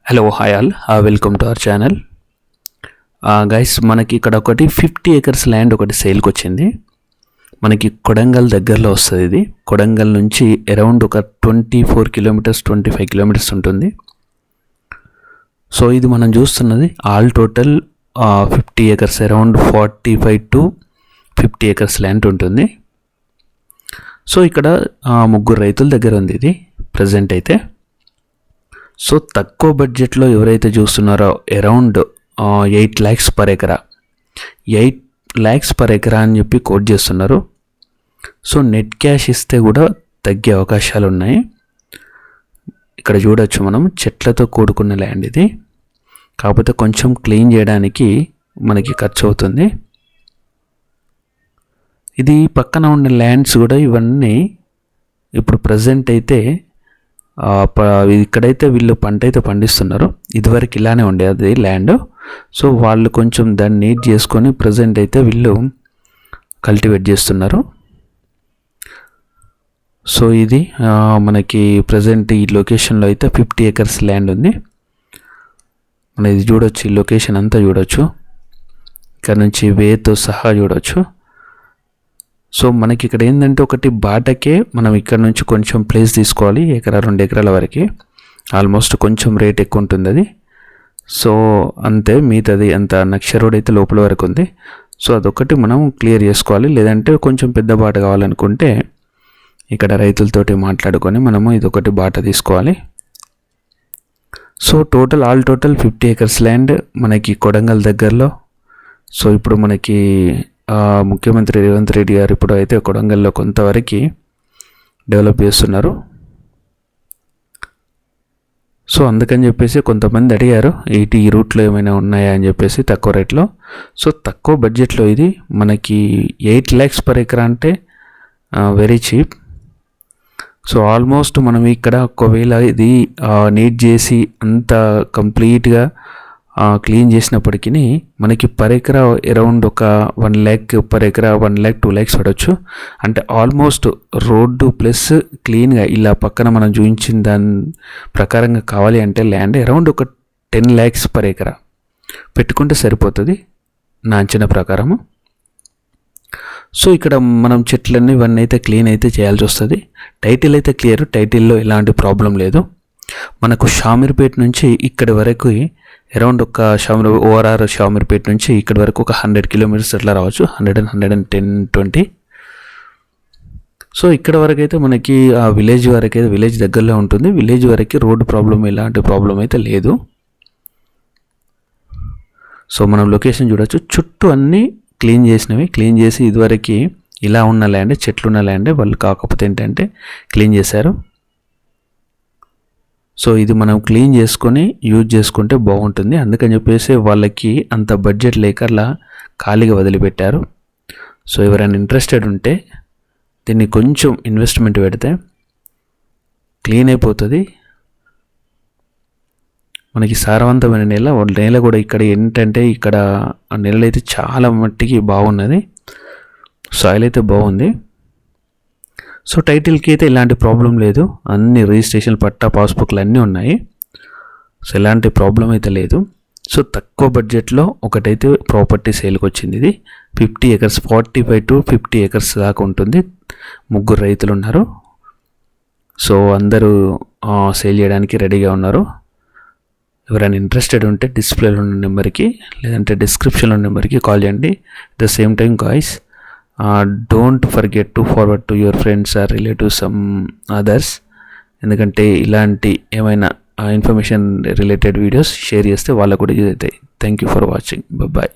Hello hi all, welcome to our channel. Guys, మనకి ఇక్కడ ఒకటి 50 acres ల్యాండ్ ఒకటి సేల్కి వచ్చింది. మనకి కొడంగల్ దగ్గరలో వస్తుంది. ఇది కొడంగల్ నుంచి అరౌండ్ ఒక 24 కిలోమీటర్స్ 25 కిలోమీటర్స్ ఉంటుంది. సో ఇది మనం చూస్తున్నది all total 50 acres, around 45 to 50 acres land ఉంటుంది. సో ఇక్కడ ముగ్గురు రైతుల దగ్గర ఉంది ఇది ప్రజెంట్ అయితే. సో తక్కువ బడ్జెట్లో ఎవరైతే చూస్తున్నారో అరౌండ్ 8 lakhs per ఎకరా, 8 lakhs per ఎకరా అని చెప్పి కోట్ చేస్తున్నారు. సో నెట్ క్యాష్ ఇస్తే కూడా తగ్గే అవకాశాలు ఉన్నాయి. ఇక్కడ చూడొచ్చు మనం, చెట్లతో కూడుకున్న ల్యాండ్ ఇది. కాకపోతే కొంచెం క్లీన్ చేయడానికి మనకి ఖర్చు అవుతుంది. ఇది పక్కన ఉన్న ల్యాండ్స్ కూడా ఇవన్నీ ఇప్పుడు ప్రజెంట్ అయితే ఇక్కడైతే వీళ్ళు పంట అయితే పండిస్తున్నారు. ఇదివరకు ఇలానే ఉండేది ల్యాండ్. సో వాళ్ళు కొంచెం దాన్ని నీట్ చేసుకొని ప్రజెంట్ అయితే వీళ్ళు కల్టివేట్ చేస్తున్నారు. సో ఇది మనకి ప్రజెంట్ ఈ లొకేషన్లో అయితే 50 acres ల్యాండ్ ఉంది. మనం ఇది చూడొచ్చు, ఈ లొకేషన్ అంతా చూడొచ్చు. ఇక్కడ నుంచి వేతో సహా చూడొచ్చు. సో మనకి ఇక్కడ ఏంటంటే ఒకటి బాటకే మనం ఇక్కడ నుంచి కొంచెం ప్లేస్ తీసుకోవాలి, 1-2 ఎకరాల వరకు. ఆల్మోస్ట్ కొంచెం రేట్ ఎక్కువ ఉంటుంది అది. సో అంతే, మిగతాది అంత నక్ష రోడ్ అయితే లోపల వరకు ఉంది. సో అదొకటి మనం క్లియర్ చేసుకోవాలి. లేదంటే కొంచెం పెద్ద బాట కావాలనుకుంటే ఇక్కడ రైతులతోటి మాట్లాడుకొని మనము ఇదొకటి బాట తీసుకోవాలి. So all total 50 acres land మనకి కొడంగల్ దగ్గరలో. సో ఇప్పుడు మనకి ముఖ్యమంత్రి రేవంత్ రెడ్డి గారు ఇప్పుడు అయితే కొడంగల్లో కొంతవరకు డెవలప్ చేస్తున్నారు. సో అందుకని చెప్పేసి కొంతమంది అడిగారు ఈ రూట్లో ఏమైనా ఉన్నాయా అని చెప్పేసి తక్కువ రేట్లో. సో తక్కువ బడ్జెట్లో ఇది మనకి 8 lakhs per ఎకరా అంటే వెరీ చీప్. సో ఆల్మోస్ట్ మనం ఇక్కడ ఒకవేళ ఇది నీట్ చేసి అంత కంప్లీట్గా క్లీన్ చేసినప్పటికీ మనకి పర్ ఎకరా అరౌండ్ ఒక 1 lakh per ఎకరా, 1 lakh 2 lakhs పడవచ్చు. అంటే ఆల్మోస్ట్ రోడ్డు ప్లస్ క్లీన్గా ఇలా పక్కన మనం చూపించిన దాని ప్రకారంగా కావాలి అంటే ల్యాండ్ అరౌండ్ ఒక 10 lakhs per ఎకరా పెట్టుకుంటే సరిపోతుంది నా అంచనా ప్రకారము. సో ఇక్కడ మనం చెట్లన్నీ ఇవన్నీ అయితే క్లీన్ అయితే చేయాల్సి వస్తుంది. టైటిల్ అయితే క్లియర్, టైటిల్లో ఎలాంటి ప్రాబ్లం లేదు. మనకు షామీర్పేట నుంచి ఇక్కడి వరకు అరౌండ్ ఒక ఓఆర్ఆర్ షామీర్పేట నుంచి ఇక్కడి వరకు ఒక 100 kilometers అట్లా రావచ్చు, 110, 20. సో ఇక్కడ వరకు అయితే మనకి ఆ విలేజ్ వరకు అయితే విలేజ్ దగ్గరలో ఉంటుంది. విలేజ్ వరకు రోడ్డు ప్రాబ్లం ఎలాంటి ప్రాబ్లం అయితే లేదు. సో మనం లొకేషన్ చూడొచ్చు, చుట్టూ అన్నీ క్లీన్ చేసినవి. క్లీన్ చేసి ఇదివరకు ఇలా ఉన్న ల్యాండ్, చెట్లు ఉన్న ల్యాండే వాళ్ళు, కాకపోతే ఏంటంటే క్లీన్ చేశారు. సో ఇది మనం క్లీన్ చేసుకొని యూజ్ చేసుకుంటే బాగుంటుంది. అందుకని చెప్పేసి వాళ్ళకి అంత బడ్జెట్ లేక అలా ఖాళీగా వదిలిపెట్టారు. సో ఎవరైనా ఇంట్రెస్టెడ్ ఉంటే దీన్ని కొంచెం ఇన్వెస్ట్మెంట్ పెడితే క్లీన్ అయిపోతుంది. మనకి సారవంతమైన నేల కూడా ఇక్కడ ఏంటంటే ఇక్కడ నేల అయితే చాలా మట్టికి బాగున్నది, సాయిల్ అయితే బాగుంది. సో టైటిల్కి అయితే ఎలాంటి ప్రాబ్లం లేదు, అన్ని రిజిస్ట్రేషన్ పట్టా పాస్బుక్లు అన్నీ ఉన్నాయి. సో ఎలాంటి ప్రాబ్లం అయితే లేదు. సో తక్కువ బడ్జెట్లో ఒకటైతే ప్రాపర్టీ సేల్కి వచ్చింది. ఇది 50 acres, 45 to 50 acres దాకా ఉంటుంది. ముగ్గురు రైతులు ఉన్నారు. సో అందరూ సేల్ చేయడానికి రెడీగా ఉన్నారు. ఎవరైనా ఇంట్రెస్టెడ్ ఉంటే డిస్ప్లేలో ఉన్న నెంబర్కి లేదంటే డిస్క్రిప్షన్లో ఉన్న నెంబర్కి కాల్ చేయండి. At the same time guys, don't forget to forward to your friends or relatives, some others. ఎందుకంటే ఇలాంటి ఏమైనా ఇన్ఫర్మేషన్ రిలేటెడ్ వీడియోస్ షేర్ చేస్తే వాళ్ళకు కూడా యూజ్ అవుతాయి. Thank you for watching. Bye.